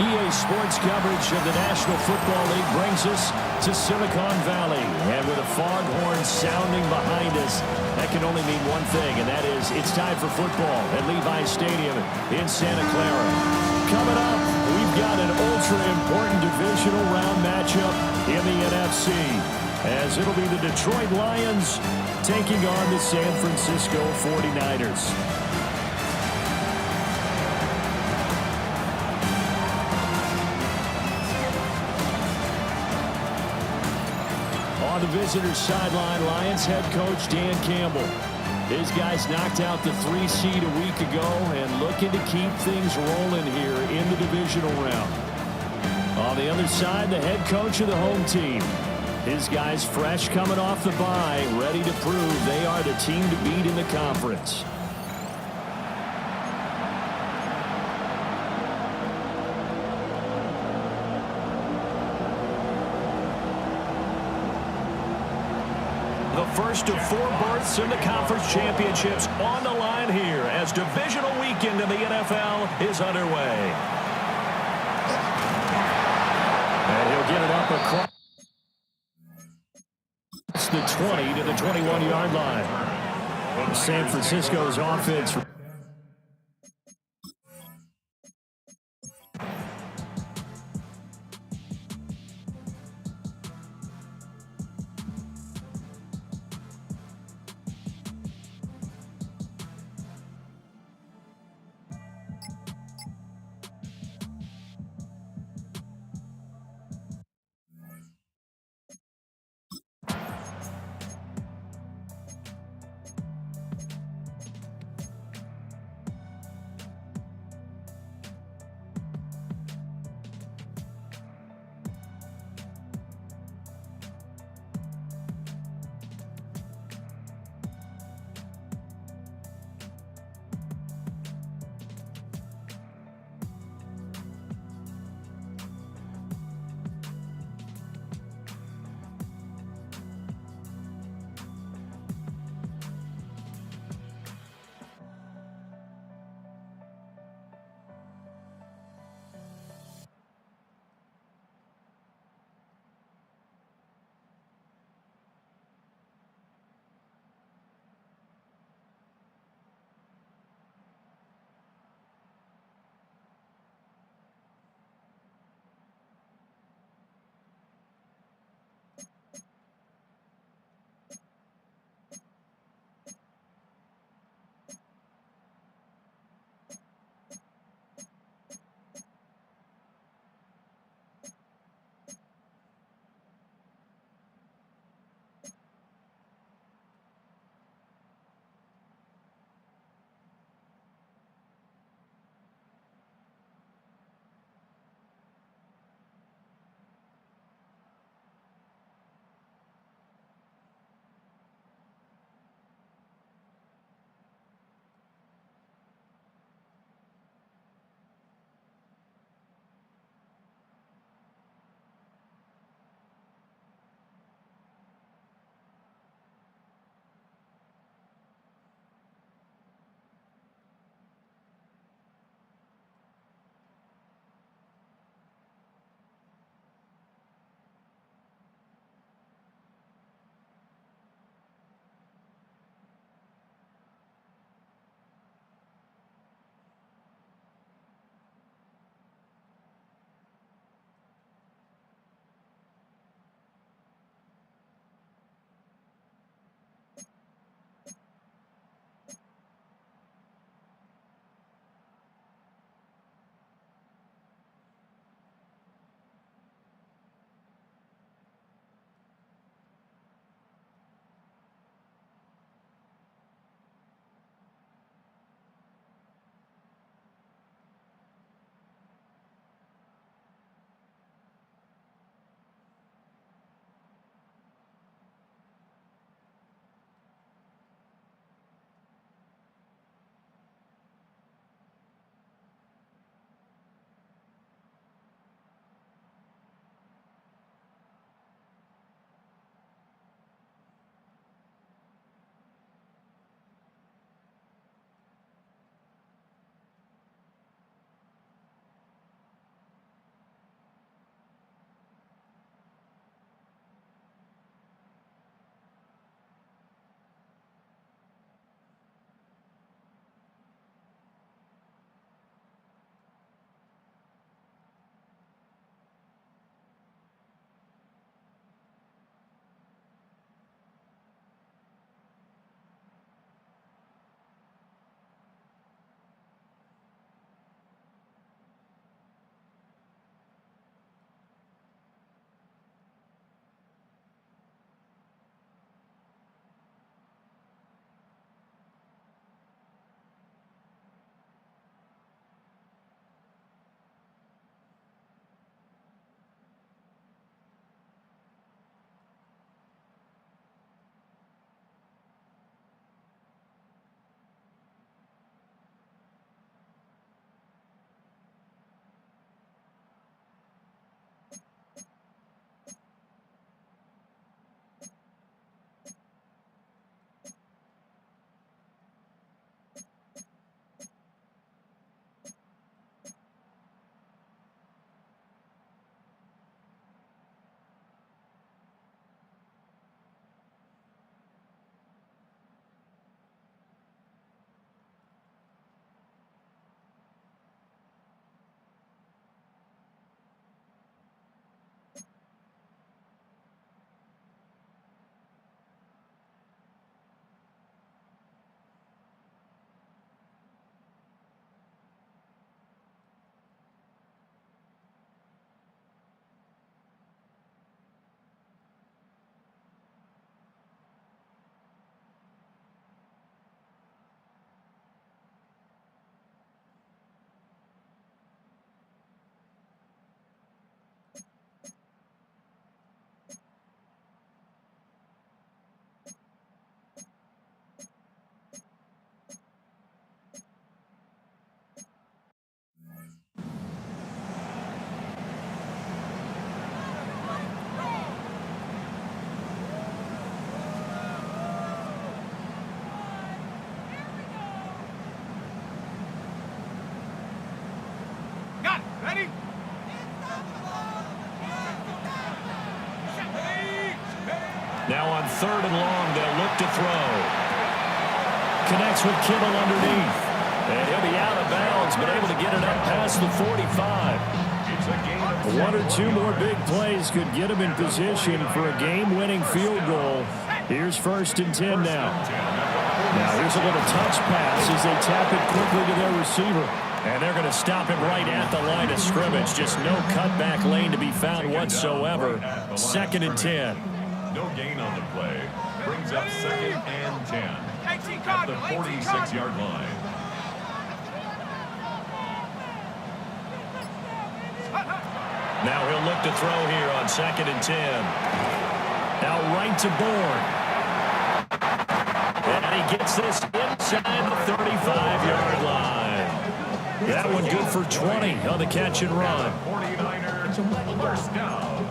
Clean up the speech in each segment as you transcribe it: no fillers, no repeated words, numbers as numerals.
EA Sports coverage of the National Football League brings us to Silicon Valley. And with a foghorn sounding behind us, that can only mean one thing, and that is it's time for football at Levi's Stadium in Santa Clara. Coming up, we've got an ultra-important divisional round matchup in the NFC, as it'll be the Detroit Lions taking on the San Francisco 49ers. On the visitors' sideline, Lions head coach Dan Campbell. His guys knocked out the 3 seed a week ago and looking to keep things rolling here in the divisional round. On the other side, the head coach of the home team. His guys fresh coming off the bye, ready to prove they are the team to beat in the conference. The first of 4 berths in the conference championships on the line here as divisional weekend in the NFL is underway. And he'll get it up across the 20 to the 21-yard line. San Francisco's offense. Now on 3rd and long, they'll look to throw. Connects with Kittle underneath. And he'll be out of bounds, but able to get it up past the 45. One or two more big plays could get him in position for a game-winning field goal. Here's 1st and 10 now. Now here's a little touch pass as they tap it quickly to their receiver. And they're going to stop him right at the line of scrimmage. Just no cutback lane to be found whatsoever. 2nd and 10. No gain on the play. Brings up 2nd and 10 at the 46-yard line. Now he'll look to throw here on 2nd and 10. Now right to Bourne. And he gets this inside the 35-yard line. That one good for 20 on the catch and run. 49ers first down.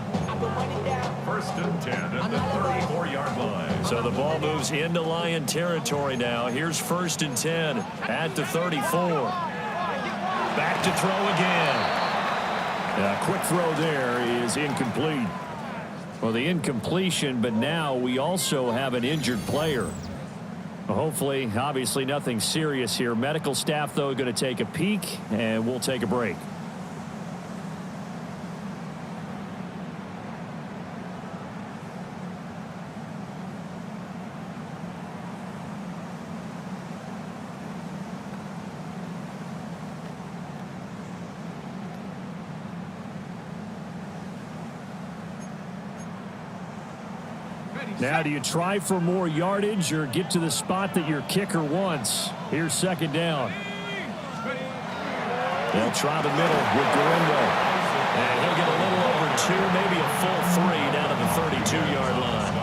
1st and 10 at the 34-yard line. So the ball moves into Lion territory now. Here's 1st and 10 at the 34. Back to throw again. A quick throw there is incomplete. Well, the incompletion, but now we also have an injured player. Well, hopefully, obviously nothing serious here. Medical staff, though, going to take a peek, and we'll take a break. Now, do you try for more yardage or get to the spot that your kicker wants? Here's 2nd down. They'll try the middle with Garindo. And he'll get a little over 2, maybe a full 3 down to the 32-yard line.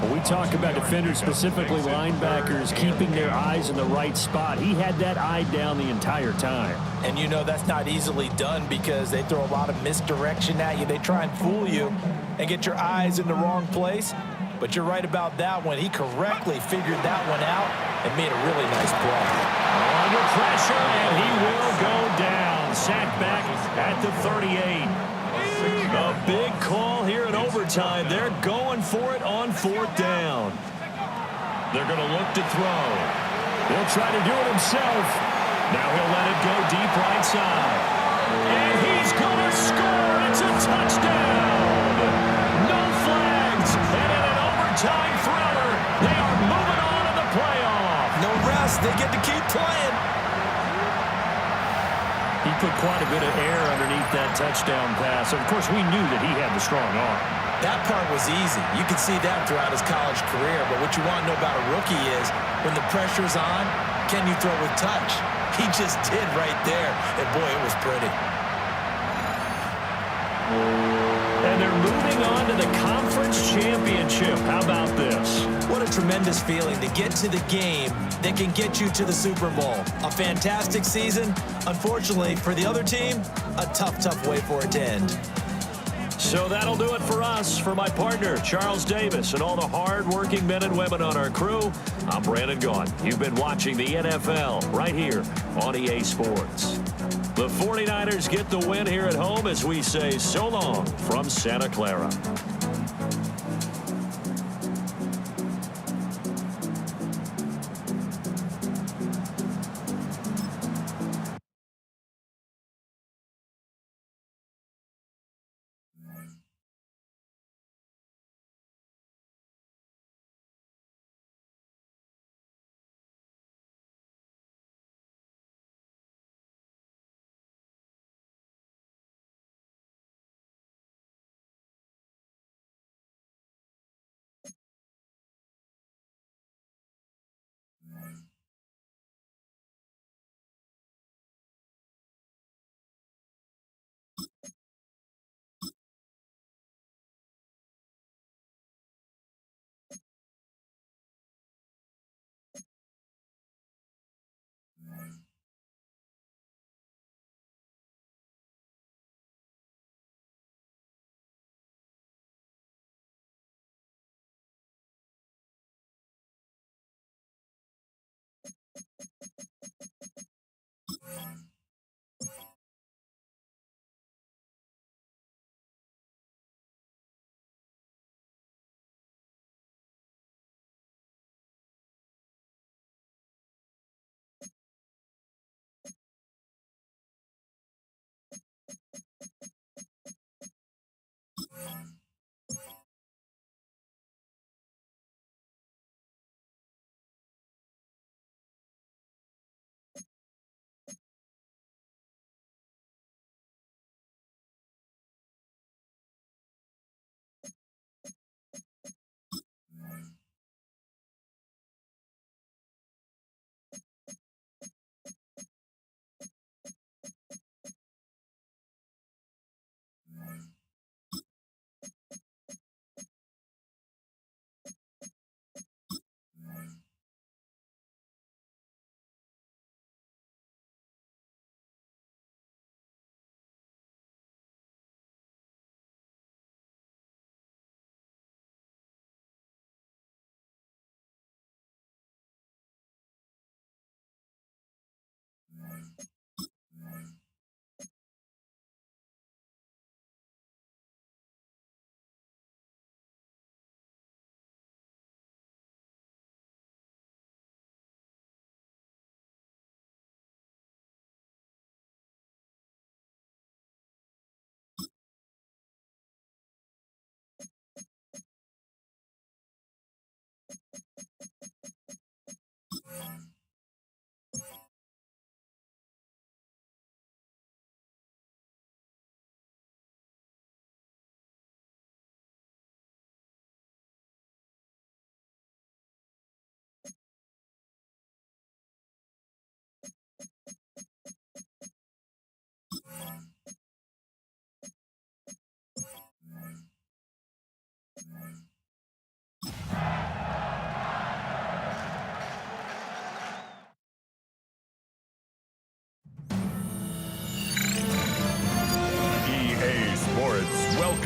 When we talk about defenders, specifically linebackers, keeping their eyes in the right spot, he had that eye down the entire time. And you know that's not easily done because they throw a lot of misdirection at you. They try and fool you and get your eyes in the wrong place. But you're right about that one. He correctly figured that one out and made a really nice play. Under pressure, and he will go down. Sacked back at the 38. A big call here in overtime. They're going for it on 4th down. They're going to look to throw. He'll try to do it himself. Now he'll let it go deep right side. And he's going to score. It's a touchdown. No flags. And in an overtime thriller, they are moving on to the playoff. No rest. They get to keep playing. He put quite a bit of air underneath that touchdown pass. Of course, we knew that he had the strong arm. That part was easy. You could see that throughout his college career. But what you want to know about a rookie is when the pressure's on, can you throw with touch? He just did right there. And, boy, it was pretty. And they're moving on to the conference championship. How about this? What a tremendous feeling to get to the game that can get you to the Super Bowl. A fantastic season. Unfortunately, for the other team, a tough way for it to end. So that'll do it for us. For my partner, Charles Davis, and all the hard-working men and women on our crew, I'm Brandon Gaughan. You've been watching the NFL right here on EA Sports. The 49ers get the win here at home as we say so long from Santa Clara.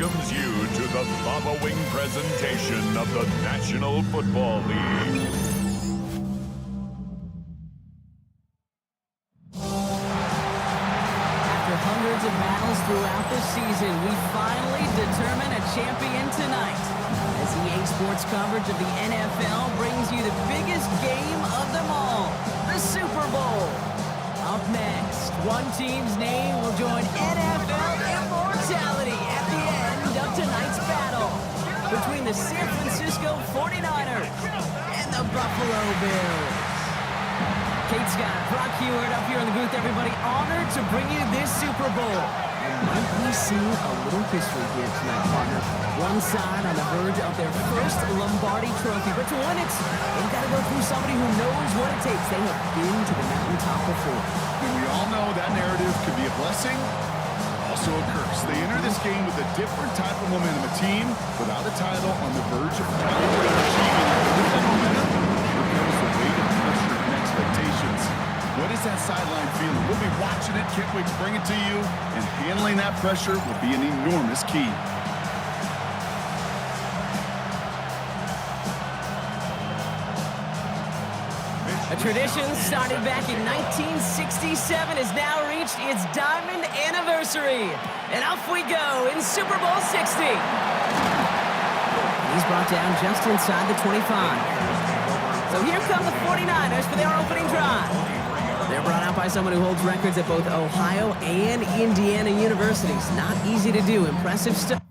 welcomes you to the following presentation of the National Football League. After hundreds of battles throughout the season, we finally determine a champion tonight. As EA Sports coverage of the NFL brings you the biggest game of them all, the Super Bowl. Up next, one team's name will join NFL immortality at the end of tonight's battle between the San Francisco 49ers and the Buffalo Bills. Kate Scott, Brock Heward up here in the booth, everybody. Honored to bring you this Super Bowl. And might we see a little history here tonight, partner? One side on the verge of their first Lombardi trophy, but to win it, they've got to go through somebody who knows what it takes. They have been to the mountaintop before. And we all know that narrative can be a blessing, also a curse. They enter this game with a different type of momentum. A team without a title on the verge of finally achieving it. With that momentum, here comes the weight of pressure and expectations. What is that sideline feeling? We'll be watching it. Can't wait to bring it to you. And handling that pressure will be an enormous key. A tradition started back in 1967 has now reached its diamond anniversary. And off we go in Super Bowl 60. He's brought down just inside the 25. So here come the 49ers for their opening drive. They're brought out by someone who holds records at both Ohio and Indiana universities. Not easy to do. Impressive stuff.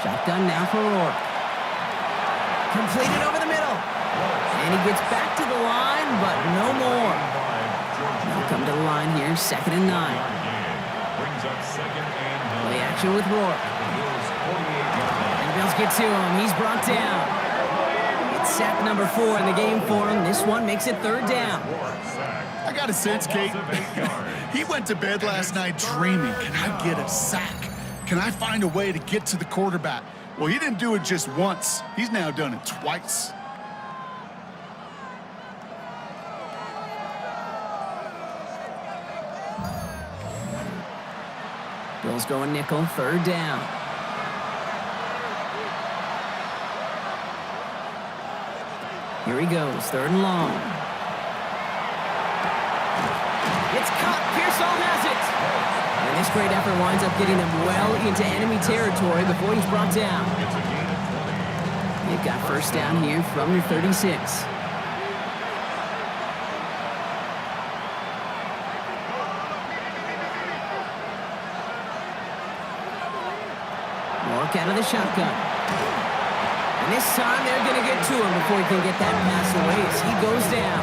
Shotgun now for Rourke. Completed over the middle. And he gets back to the line, but no more. Now come to the line here, 2nd and 9. Play action with Rourke. And the Bills get to him. He's brought down. It's sack number 4 in the game for him. This one makes it 3rd down. I got a sense, Kate. He went to bed last night dreaming, can I get a sack? Can I find a way to get to the quarterback? Well, he didn't do it just once. He's now done it twice. Bills going nickel, 3rd down. Here he goes, 3rd and long. It's caught. Pearsall has it. And this great effort winds up getting them well into enemy territory before he's brought down. They've got 1st down here from the 36. back out of the shotgun. And this time they're going to get to him before he can get that pass away as he goes down.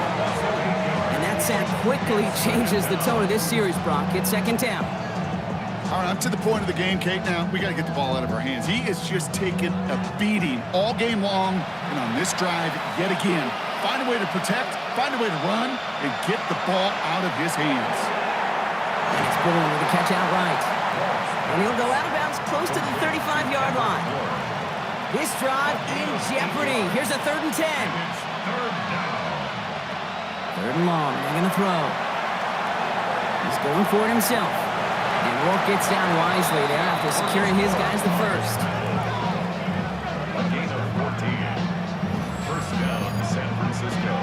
And that sack quickly changes the tone of this series, Brock. It's second down. All right, I'm to the point of the game, Kate. Now, we got to get the ball out of our hands. He is just taking a beating all game long. And on this drive, yet again, find a way to protect, find a way to run, and get the ball out of his hands. And it's Bourne with a catch outright. And he'll go out of bounds close to the 35-yard line. This drive in jeopardy. Here's a 3rd and 10. Third and long. They're going to throw. He's going for it himself. And Rourke gets down wisely there after securing his guys the first. A gain of 14. First down, San Francisco.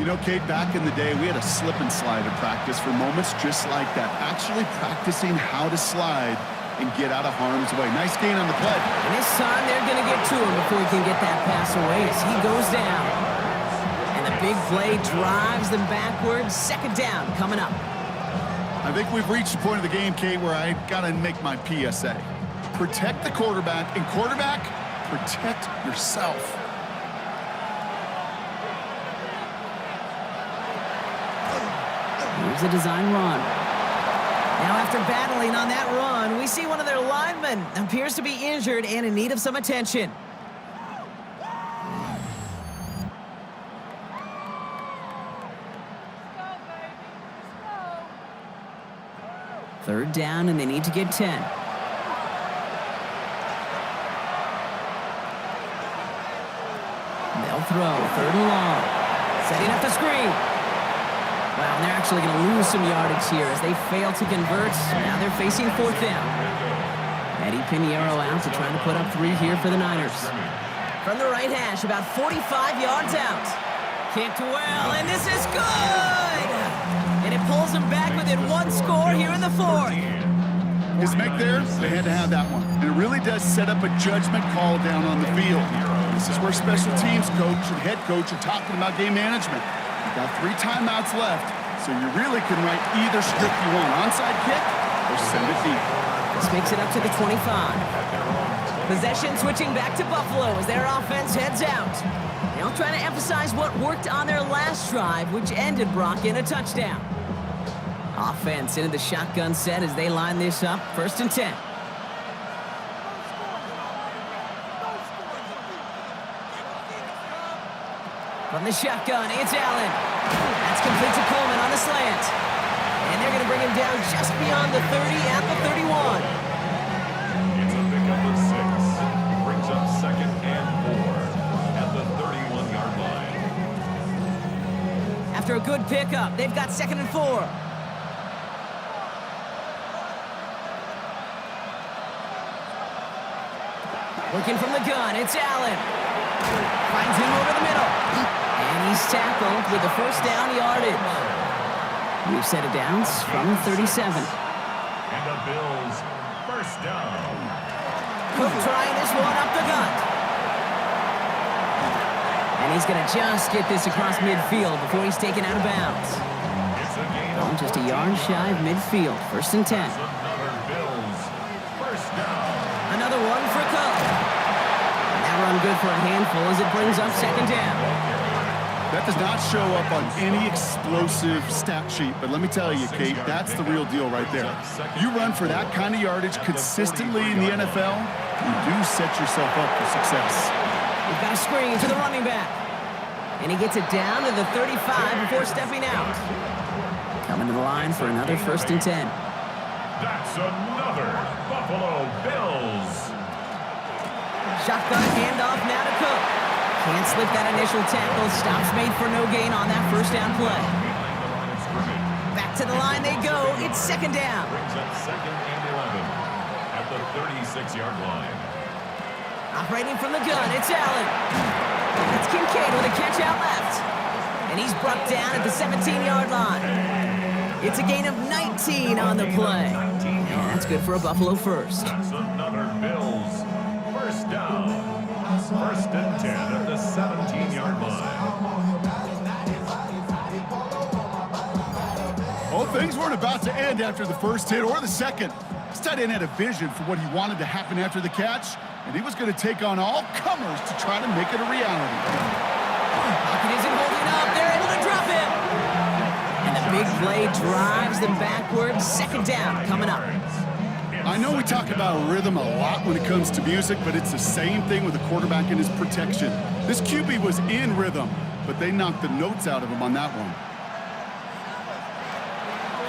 You know, Kate, back in the day, we had a slip and slide at practice for moments just like that. Actually practicing how to slide and get out of harm's way. Nice gain on the play. And this time they're going to get to him before he can get that pass away as he goes down. And the big play drives them backwards. Second down coming up. I think we've reached the point of the game, Kate, where I got to make my PSA. Protect the quarterback, and quarterback, protect yourself. Here's a design run. Now after battling on that run, we see one of their linemen appears to be injured and in need of some attention. Third down, and they need to get 10. They'll throw. 3rd and long. Setting up the screen. Wow, and they're actually going to lose some yardage here as they fail to convert. Now they're facing 4th down. Eddie Pinheiro out to try to put up 3 here for the Niners. From the right hash, about 45 yards out. Kicked well, and this is good! And it pulls them back within 1 score here in the 4th. His make there, they had to have that one. And it really does set up a judgment call down on the field. This is where special teams coach and head coach are talking about game management. You've got 3 timeouts left, so you really can write either script you want. Onside kick or send it deep. This makes it up to the 25. Possession switching back to Buffalo as their offense heads out. They'll try to emphasize what worked on their last drive, which ended, Brock, in a touchdown. Offense into the shotgun set as they line this up. 1st and 10. From the shotgun, it's Allen. That's complete to Coleman on the slant. And they're going to bring him down just beyond the 30 at the 31. It's a pickup of 6. Brings up 2nd and 4 at the 31-yard line. After a good pickup, they've got 2nd and 4. Looking from the gun, it's Allen. Finds him over the middle. And he's tackled with the 1st down yardage. We've set it down from 37. And the Bills, 1st down. Cook trying this one up the gut. And he's going to just get this across midfield before he's taken out of bounds. It's a gain of Just a yard shy of midfield. 1st and 10. another Bills, 1st down. Another one for Cook. And that run good for a handful as it brings up 2nd down. That does not show up on any explosive stat sheet, but let me tell you, Kate, that's the real deal right there. You run for that kind of yardage consistently in the NFL, you do set yourself up for success. We've got a screen to the running back. And he gets it down to the 35 before stepping out. Coming to the line for another 1st and 10. That's another Buffalo Bills. Shotgun handoff now to Cook. Can't slip that initial tackle. Stops made for no gain on that 1st down play. Behind the line of scrimmage. Back to the line they go. It's 2nd down. Brings up 2nd and 11 at the 36-yard line. Operating from the gun, it's Allen. It's Kincaid with a catch out left. And he's brought down at the 17-yard line. It's a gain of 19 on the play. And that's good for a Buffalo 1st. That's another Bills, 1st down. 1st and 10 at the 17-yard line. things weren't about to end after the first hit or the second. This tight end had a vision for what he wanted to happen after the catch, and he was going to take on all comers to try to make it a reality. Pocket isn't holding up. They're able to drop him. And the big play drives them backwards. Second down coming up. I know we talk about rhythm a lot when it comes to music, but it's the same thing with the quarterback and his protection. This QB was in rhythm, but they knocked the notes out of him on that one.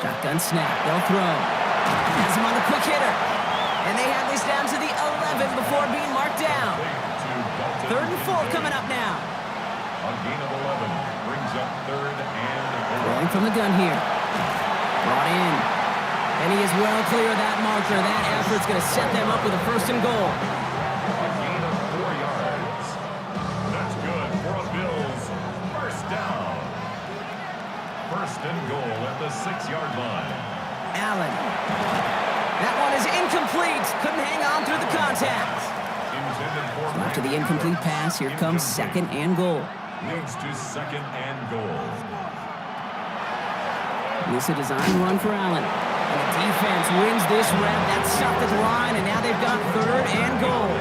Shotgun snap. They'll throw. Has him on the quick hitter. And they have this down to the 11 before being marked down. 3rd and 4 coming up now. A gain of 11 brings up 3rd and 4. Rolling from the gun here. Brought in. And he is well clear of that marker. That effort's going to set them up with a 1st and goal. A gain of 4 yards. That's good for a Bills 1st down. 1st and goal at the 6-yard line. Allen. That one is incomplete. Couldn't hang on through the contact. Intended for After the incomplete pass, here comes 2nd and goal. leads to 2nd and goal. This is a design run for Allen. And the defense wins this rep. That's stopped at the line, and now they've got 3rd and goal.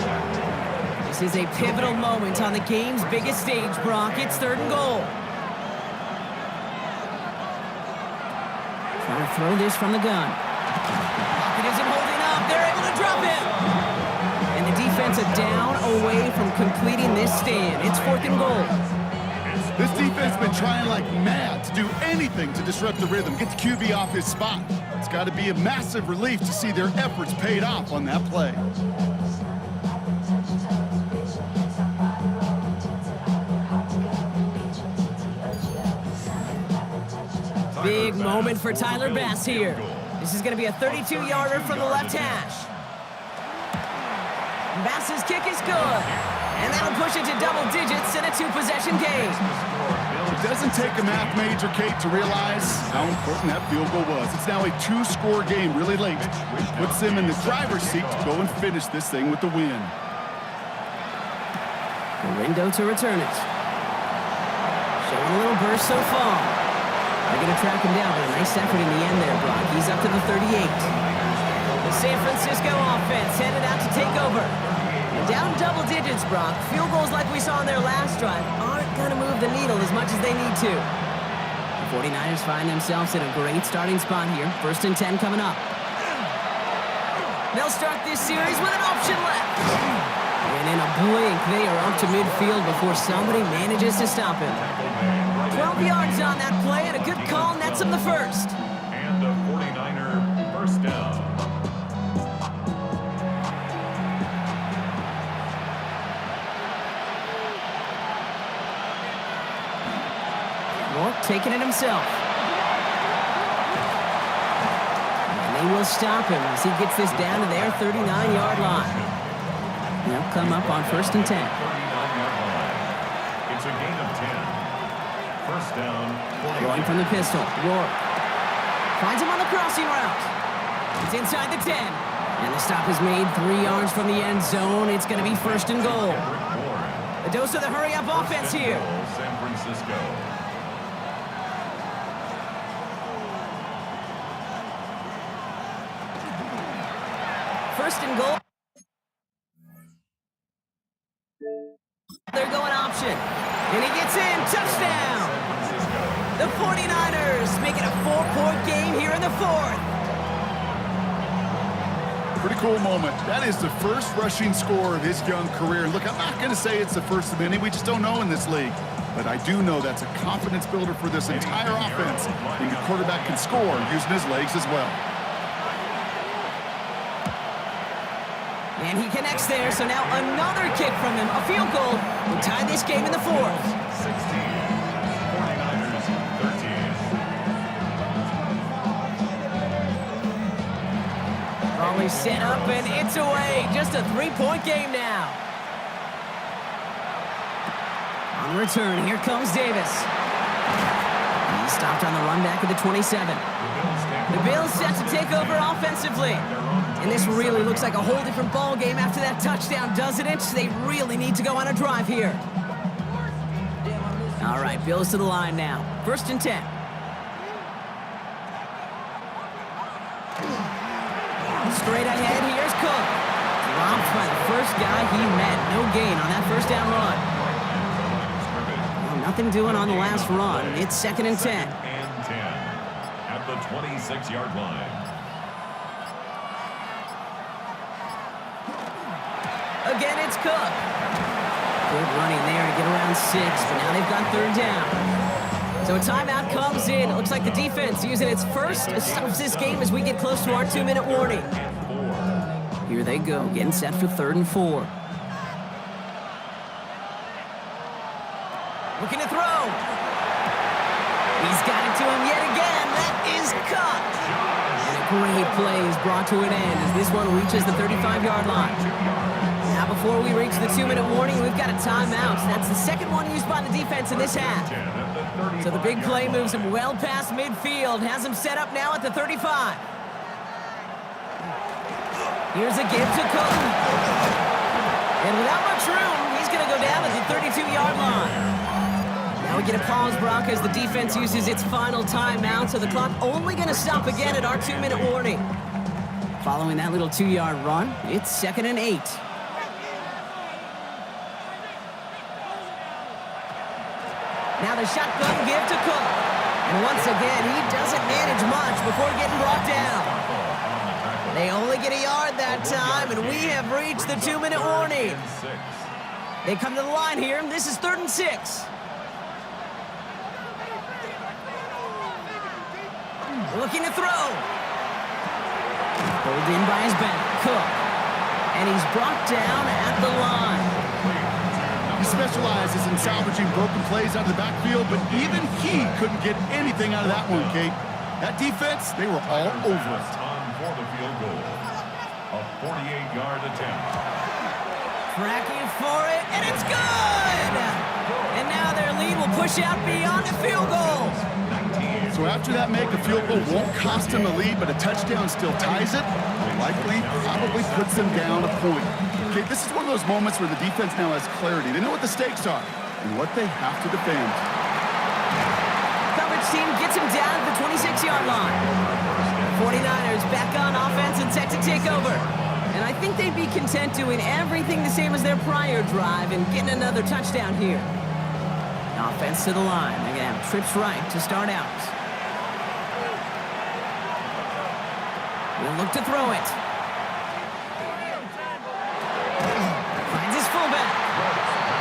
This is a pivotal moment on the game's biggest stage, Brock. It's 3rd and goal. Trying to throw this from the gun. Pocket isn't holding up. They're able to drop him. And the defense are down away from completing this stand. It's 4th and goal. This defense has been trying like mad to do anything to disrupt the rhythm, get the QB off his spot. It's got to be a massive relief to see their efforts paid off on that play. Big moment for Tyler Bass here. This is going to be a 32-yarder from the left hash. Bass's kick is good. And that'll push it to double digits in a 2-possession game. It doesn't take a math major, Kate, to realize how important that field goal was. It's now a 2-score game really late, which puts them in the driver's seat to go and finish this thing with the win. Window to return it. Showing a little burst so far. They're going to track him down, but a nice effort in the end there, Brock. He's up to the 38. The San Francisco offense headed out to take over. And down double digits, Brock. Field goals like we saw in their last drive aren't going to move the needle as much as they need to. The 49ers find themselves in a great starting spot here. 1st and 10 coming up. They'll start this series with an option left. And in a blink, they are up to midfield before somebody manages to stop him. 12 yards on that play, and a good call nets him the 1st. And a 49er 1st down. York taking it himself. And they will stop him as he gets this down to their 39-yard line. They'll come up on 1st and 10. 39-yard line. It's a gain of 10. 1st down. Going from the pistol. Rourke finds him on the crossing route. He's inside the 10. And the stop is made 3 yards from the end zone. It's going to be 1st and goal. A dose of the hurry-up offense here. San Francisco. First and goal. They're going option. And he gets in. Touchdown. The 49ers make it a 4-point game here in the 4th. Pretty cool moment. That is the first rushing score of his young career. Look, I'm not going to say it's the first of many. We just don't know in this league. But I do know that's a confidence builder for this entire offense when your quarterback can score using his legs as well. And he connects there, so now another kick from him. A field goal will tie this game in the 4th. 16. 49ers 13. Ball is set up, and it's away. Just a 3-point game now. On the return, here comes Davis. He's stopped on the run back of the 27. The Bills set to take over offensively. And this really looks like a whole different ball game after that touchdown, doesn't it? They really need to go on a drive here. All right, Bills to the line now. 1st and 10. straight ahead. Here's Cook. Dropped by the first guy he met. No gain on that first down run. Well, nothing doing on the last run. It's 2nd and 10. And 10 at the 26-yard line. Again, it's Cook. Good running there to get around 6, but now they've got 3rd down. So a timeout comes in. It looks like the defense using its first stops this game as we get close to our 2-minute warning. Here they go, getting set for 3rd and 4. Looking to throw. He's got it to him yet again. That is caught. And a great play is brought to an end as this one reaches the 35-yard line. Now before we reach the 2-minute warning, we've got a timeout. That's the second one used by the defense in this half. So the big play moves him well past midfield, has him set up now at the 35. Here's a give to Cook. And without much room, he's going to go down at the 32-yard line. Now we get a pause, Brock, as the defense uses its final timeout, so the clock only going to stop again at our 2-minute warning. Following that little 2-yard run, it's 2nd and 8. Now the shotgun give to Cook. And once again, he doesn't manage much before getting brought down. They only get a yard that time, and we have reached the 2-minute warning. They come to the line here. This is 3rd and 6. Looking to throw. Pulled in by his back, Cook. And he's brought down at the line. He specializes in salvaging broken plays out of the backfield, but even he couldn't get anything out of that one, Kate. That defense, they were all over it. For the field goal. A 48-yard attempt. Tracking for it, and it's good! And now their lead will push out beyond the field goal. So after that make, a field goal won't cost them the lead, but a touchdown still ties it. Likely, probably puts them down a point. Okay, this is one of those moments where the defense now has clarity. They know what the stakes are and what they have to defend. Coverage team gets him down at the 26-yard line. 49ers back on offense and set to take over. And I think they'd be content doing everything the same as their prior drive and getting another touchdown here. Offense to the line. They're going to have trips right to start out. We'll look to throw it. Finds his fullback.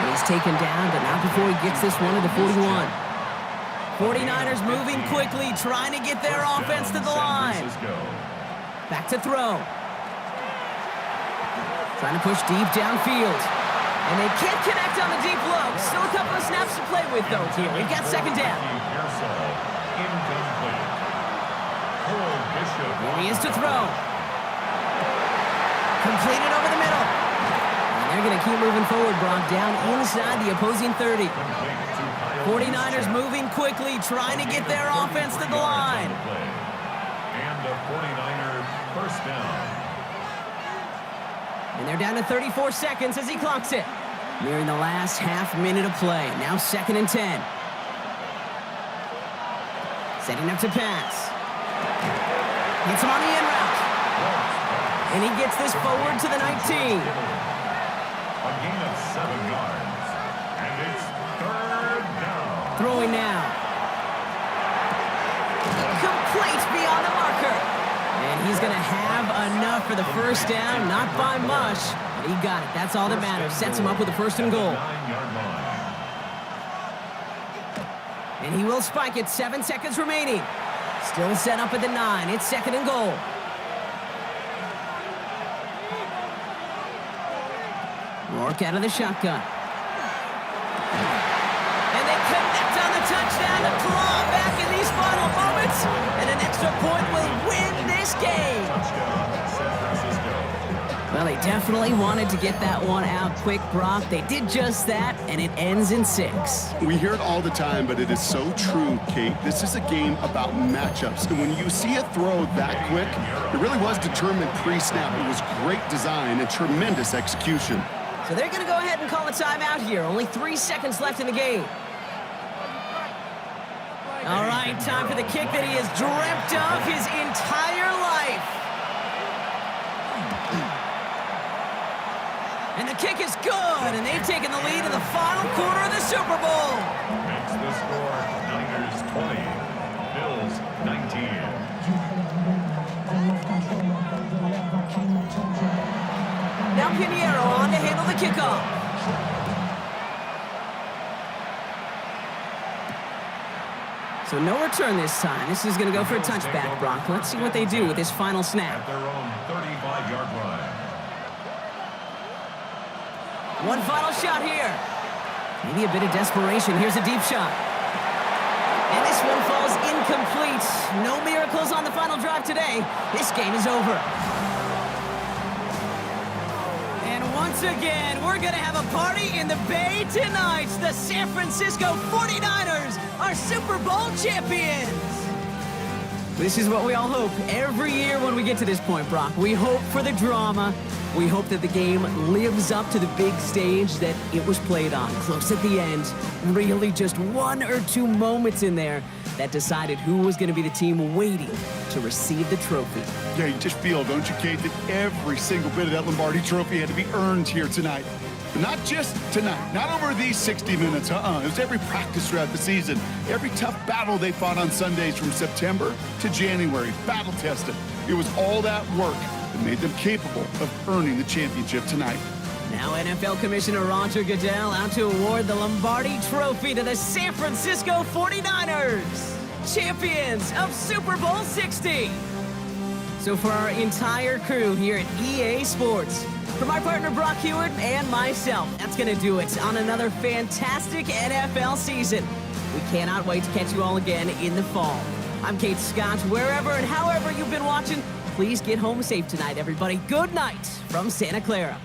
And he's taken down, but not before he gets this one to the 41. 49ers moving quickly, trying to get their offense to the line. Back to throw. Trying to push deep downfield. And they can't connect on the deep low. Still a couple of snaps to play with, though, here. We've got 2nd down. Here he is to throw. Completed over the middle. And they're going to keep moving forward, Brock, down inside the opposing 30. 49ers moving quickly, trying to get their offense to the line. And a 49er first down. And they're down to 34 seconds as he clocks it. Nearing the last half minute of play. Now 2nd and 10. Setting up to pass. Hits him on the in route. And he gets this forward to the 19. A gain of 7 yards. And it's 3rd down. Throwing now. Complete beyond the marker. And he's going to have enough for the first down. Not by much, but he got it. That's all that matters. Sets him up with a 1st and goal. And he will spike it. 7 seconds remaining. Still set up at the 9. It's 2nd and goal. Rourke out of the shotgun. And they connect on the touchdown to claw back in these final moments. And an extra point will win this game. Well, they definitely wanted to get that one out quick, Brock. They did just that, and it ends in 6. We hear it all the time, but it is so true, Kate. This is a game about matchups. And when you see a throw that quick, it really was determined pre-snap. It was great design and tremendous execution. So they're going to go ahead and call a timeout here. Only 3 seconds left in the game. All right, time for the kick that he has dreamt of his entire life. And the kick is good, and they've taken the lead in the final quarter of the Super Bowl. Makes the score Niners 20, Bills 19. Now Pinheiro on to handle the kickoff. So no return this time. This is going to go for a touchback, Brock. Let's see what they do with this final snap. At their own 35-yard line. One final shot here. Maybe a bit of desperation. Here's a deep shot. And this one falls incomplete. No miracles on the final drive today. This game is over. And once again, we're going to have a party in the Bay tonight. The San Francisco 49ers are Super Bowl champions. This is what we all hope every year when we get to this point, Brock. We hope for the drama. We hope that the game lives up to the big stage that it was played on. Close at the end. Really just one or two moments in there that decided who was going to be the team waiting to receive the trophy. Yeah, you just feel, don't you, Kate, that every single bit of that Lombardi trophy had to be earned here tonight. But not just tonight, not over these 60 minutes, It was every practice throughout the season, every tough battle they fought on Sundays from September to January, battle tested. It was all that work that made them capable of earning the championship tonight. Now NFL Commissioner Roger Goodell out to award the Lombardi Trophy to the San Francisco 49ers, champions of Super Bowl 60. So for our entire crew here at EA Sports, for my partner Brock Hewitt and myself, that's going to do it on another fantastic NFL season. We cannot wait to catch you all again in the fall. I'm Kate Scott. Wherever and however you've been watching, please get home safe tonight, everybody. Good night from Santa Clara.